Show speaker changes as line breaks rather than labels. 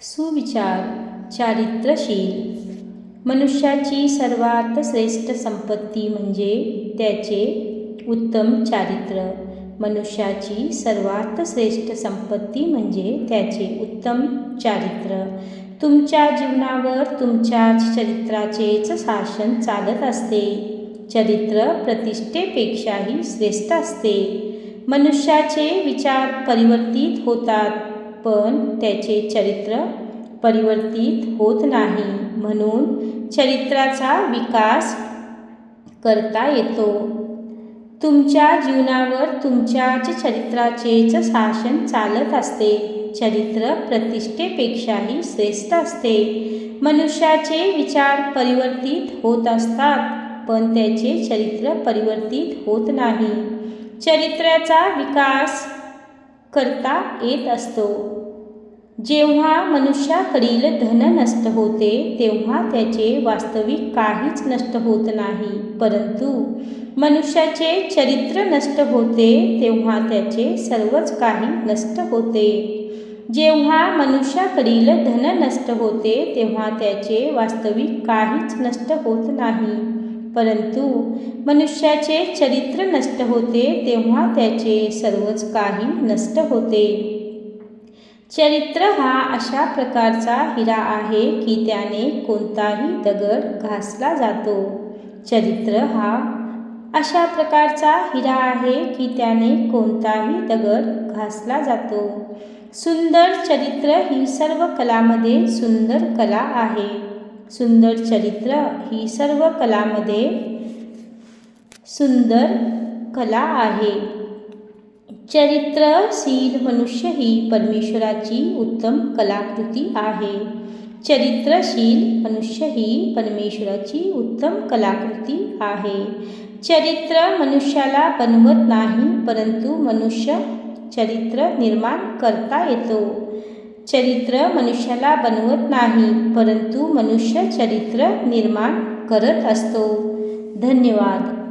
सुविचार चारित्र्यशील मनुष्याची सर्वात श्रेष्ठ संपत्ती म्हणजे त्याचे उत्तम चारित्र्य. मनुष्याची सर्वात श्रेष्ठ संपत्ती म्हणजे त्याचे उत्तम चारित्र्य. तुमच्या जीवनावर तुमच्याच चरित्राचेच शासन चालत असते. चरित्र प्रतिष्ठेपेक्षाही श्रेष्ठ असते. मनुष्याचे विचार परिवर्तित होतात, पण त्याचे चरित्र परिवर्तित होत नाही. म्हणून चरित्राचा विकास करता येतो. तुमच्या जीवनावर तुमच्याच चरित्राचेच शासन चालत असते. चरित्र प्रतिष्ठेपेक्षाही श्रेष्ठ असते. मनुष्याचे विचार परिवर्तित होत असतात, पण त्याचे चरित्र परिवर्तित होत नाही. चरित्राचा विकास करता येत असतो. जेव्हा मनुष्याकडील धन नष्ट होते, तेव्हा त्याचे वास्तविक काहीच नष्ट होत नाही. परंतु मनुष्याचे चरित्र नष्ट होते, तेव्हा त्याचे सर्वच काही नष्ट होते. जेव्हा मनुष्याकडील धन नष्ट होते, तेव्हा त्याचे वास्तविक काहीच नष्ट होत नाही. परंतु मनुष्याचे चरित्र नष्ट होते, तेव्हा त्याचे सर्वच काही नष्ट होते. चरित्र हा अशा प्रकारचा हिरा आहे की त्याने कोणताही दगड घासला जातो. चरित्र हा अशा प्रकारचा हिरा आहे की त्याने कोणताही दगड घासला जातो. सुंदर चरित्र ही सर्व कलामध्ये सुंदर कला आहे. सुंदर चरित्र ही सर्व कलामध्ये सुंदर कला आहे. चरित्रशील मनुष्य ही परमेश्वराची उत्तम कलाकृती आहे. चरित्रशील मनुष्य ही परमेश्वराची उत्तम कलाकृती आहे. चरित्र मनुष्याला बनवत नाही, परंतु मनुष्य चरित्र निर्माण करता येतो. चरित्र मनुष्याला बनवत नाही, परंतु मनुष्य चरित्र निर्माण करत असतो. धन्यवाद.